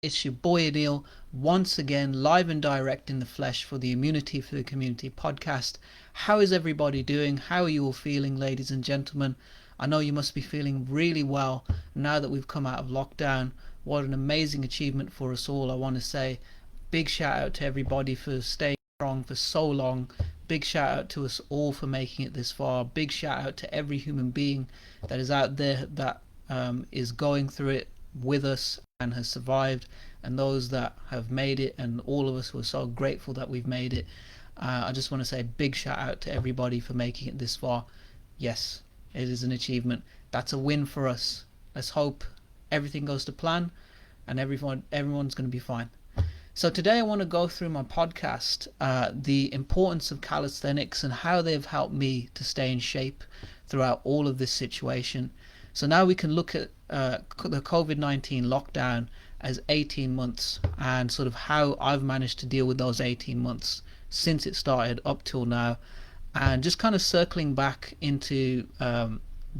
It's your boy Adil, once again live and direct in the flesh for the Immunity for the Community podcast. How is everybody doing? How are you all feeling, ladies and gentlemen? I know you must be feeling really well now that we've come out of lockdown. What an amazing achievement for us all. I want to say big shout out to everybody for staying strong for so long. Big shout out to us all for making it this far. Big shout out to every human being that is out there that is going through it with us and has survived, and those that have made it, and all of us who are so grateful that we've made it. I just want to say a big shout out to everybody for making it this far. Yes, it is an achievement. That's a win for us. Let's hope everything goes to plan and everyone's going to be fine. So today I want to go through my podcast, the importance of calisthenics and how they've helped me to stay in shape throughout all of this situation. So now we can look at the COVID-19 lockdown as 18 months and sort of how I've managed to deal with those 18 months since it started up till now, and just kind of circling back into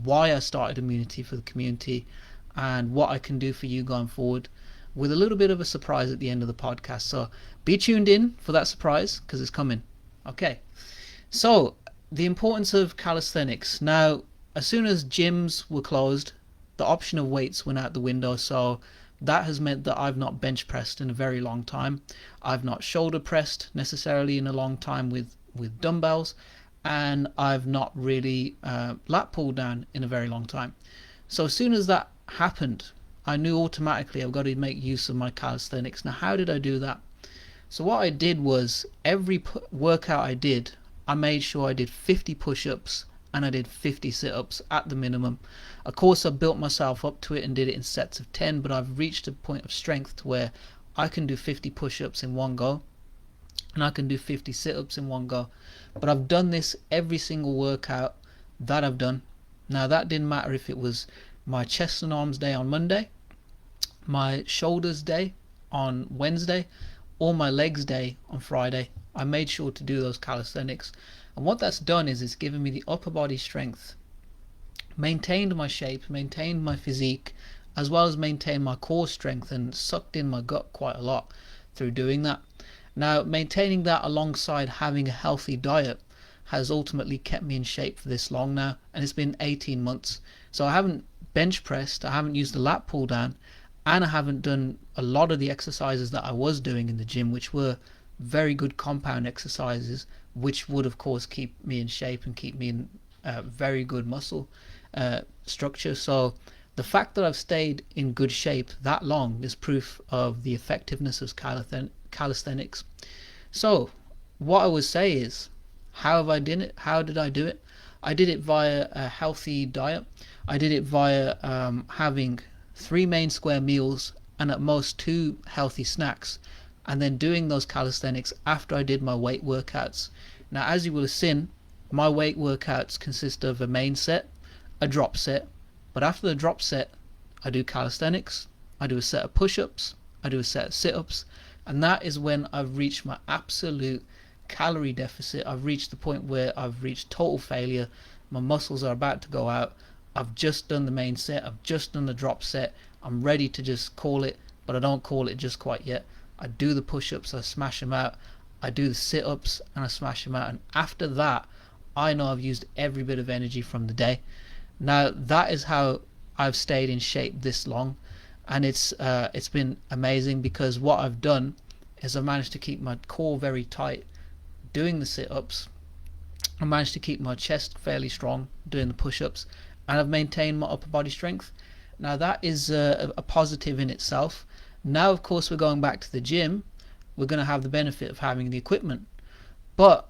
why I started Immunity for the Community and what I can do for you going forward, with a little bit of a surprise at the end of the podcast. So be tuned in for that surprise because it's coming. Okay, so the importance of calisthenics. Now, as soon as gyms were closed, the option of weights went out the window, so that has meant that I've not bench pressed in a very long time. I've not shoulder pressed necessarily in a long time with dumbbells, and I've not really lat pulled down in a very long time. So as soon as that happened, I knew automatically I've got to make use of my calisthenics. Now, how did I do that? So what I did was every workout I did, I made sure I did 50 push-ups and I did 50 sit-ups at the minimum. Of course, I built myself up to it and did it in sets of 10, but I've reached a point of strength to where I can do 50 push-ups in one go and I can do 50 sit-ups in one go. But I've done this every single workout that I've done. Now, that didn't matter if it was my chest and arms day on Monday, my shoulders day on Wednesday, or my legs day on Friday. I made sure to do those calisthenics, and what that's done is it's given me the upper body strength, maintained my shape, maintained my physique, as well as maintained my core strength, and sucked in my gut quite a lot through doing that. Now, maintaining that alongside having a healthy diet has ultimately kept me in shape for this long now, and it's been 18 months. So I haven't bench pressed, I haven't used the lat pull down, and I haven't done a lot of the exercises that I was doing in the gym, which were very good compound exercises, which would of course keep me in shape and keep me in very good muscle structure. So the fact that I've stayed in good shape that long is proof of the effectiveness of calisthenics. So what I would say is, how did I do it? I did it via a healthy diet. I did it via having 3 main square meals and at most 2 healthy snacks, and then doing those calisthenics after I did my weight workouts. Now, as you will have seen, my weight workouts consist of a main set, a drop set, but after the drop set I do calisthenics, I do a set of push-ups, I do a set of sit-ups, and that is when I've reached my absolute calorie deficit. I've reached the point where I've reached total failure. My muscles are about to go out. I've just done the main set, I've just done the drop set, I'm ready to just call it, but I don't call it just quite yet. I do the push-ups, I smash them out, I do the sit-ups and I smash them out, and after that I know I've used every bit of energy from the day. Now, that is how I've stayed in shape this long, and it's been amazing, because what I've done is I've managed to keep my core very tight doing the sit-ups, I managed to keep my chest fairly strong doing the push-ups, and I've maintained my upper body strength. Now, that is a positive in itself. Now, of course, we're going back to the gym. We're going to have the benefit of having the equipment. But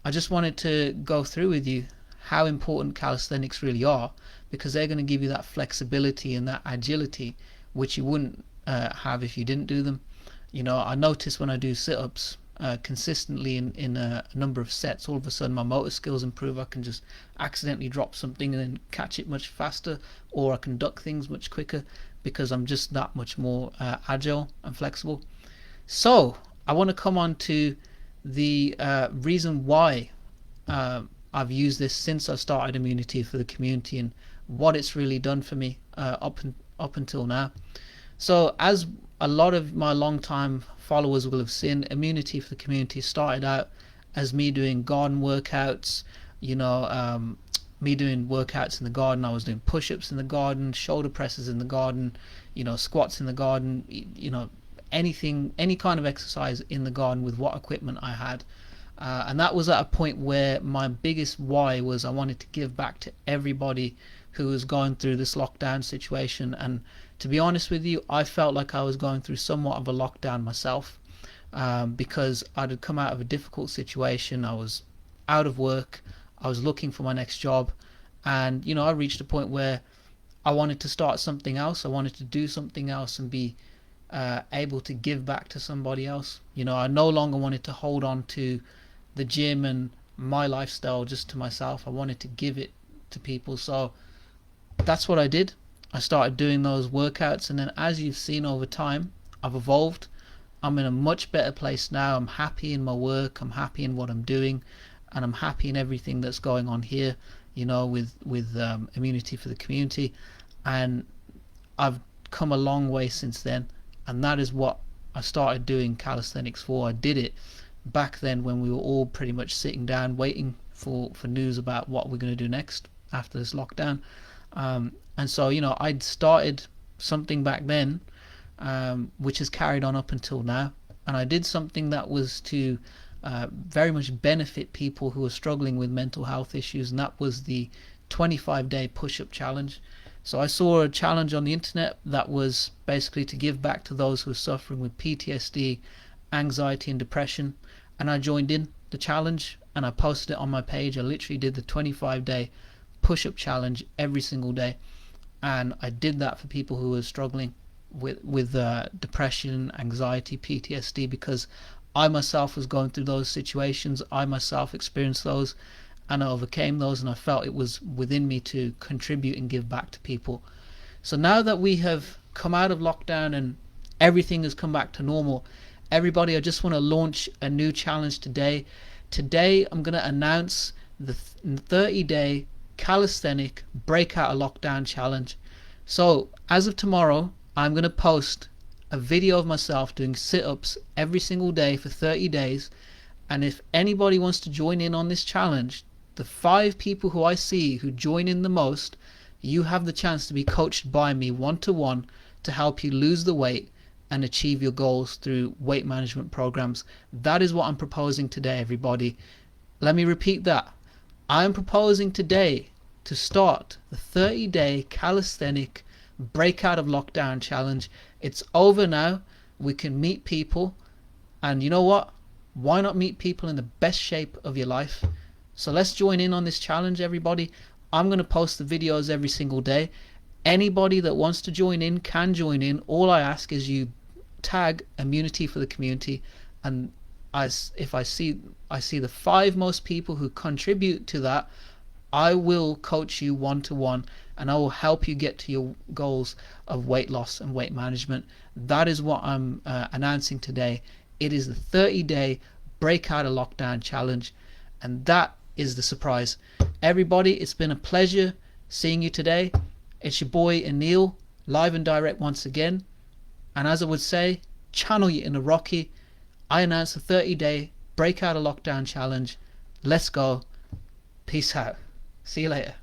I just wanted to go through with you how important calisthenics really are, because they're going to give you that flexibility and that agility which you wouldn't have if you didn't do them. You know, I notice when I do sit-ups consistently in a number of sets, all of a sudden my motor skills improve. I can just accidentally drop something and then catch it much faster, or I can duck things much quicker because I'm just that much more agile and flexible. So I want to come on to the reason why I've used this since I started Immunity for the Community, and what it's really done for me up until now. So as a lot of my long-time followers will have seen Immunity for the Community started out as me doing garden workouts, me doing workouts in the garden. I was doing push-ups in the garden, shoulder presses in the garden, squats in the garden, anything, any kind of exercise in the garden with what equipment I had. And that was at a point where my biggest why was I wanted to give back to everybody who was going through this lockdown situation. And to be honest with you, I felt like I was going through somewhat of a lockdown myself, because I'd come out of a difficult situation. I was out of work, I was looking for my next job, and I reached a point where I wanted to start something else. I wanted to do something else and be able to give back to somebody else. I no longer wanted to hold on to the gym and my lifestyle just to myself. I wanted to give it to people. So that's what I did. I started doing those workouts, and then as you've seen over time, I've evolved. I'm in a much better place now. I'm happy in my work, I'm happy in what I'm doing, and I'm happy in everything that's going on here, with Immunity for the Community. And I've come a long way since then, and that is what I started doing calisthenics for. I did it back then when we were all pretty much sitting down waiting for news about what we're going to do next after this lockdown. And so I'd started something back then, which has carried on up until now, and I did something that was to very much benefit people who are struggling with mental health issues, and that was the 25-day push-up challenge. So I saw a challenge on the internet that was basically to give back to those who are suffering with PTSD, anxiety and depression, and I joined in the challenge and I posted it on my page. I literally did the 25-day push-up challenge every single day, and I did that for people who were struggling with depression, anxiety, PTSD, because I myself was going through those situations. I myself experienced those, and I overcame those, and I felt it was within me to contribute and give back to people. So now that we have come out of lockdown and everything has come back to normal, everybody, I just want to launch a new challenge today. Today I'm going to announce the 30-day calisthenic breakout of lockdown challenge. So as of tomorrow, I'm going to post a video of myself doing sit-ups every single day for 30 days. And if anybody wants to join in on this challenge, the 5 people who I see who join in the most, you have the chance to be coached by me one-to-one to help you lose the weight and achieve your goals through weight management programs. That is what I'm proposing today, everybody. Let me repeat that. I'm proposing today to start the 30-day calisthenic breakout of lockdown challenge. It's over now. We can meet people, and you know what? Why not meet people in the best shape of your life? So let's join in on this challenge, everybody. I'm going to post the videos every single day. Anybody that wants to join in can join in. All I ask is you tag Immunity for the Community, and if I see the 5 most people who contribute to that, I will coach you one-to-one, and I will help you get to your goals of weight loss and weight management. That is what I'm announcing today. It is the 30-day breakout of lockdown challenge, and that is the surprise. Everybody, it's been a pleasure seeing you today. It's your boy Anil, live and direct once again. And as I would say, channel your inner Rocky. I announce the 30-day breakout of lockdown challenge. Let's go. Peace out. See you later.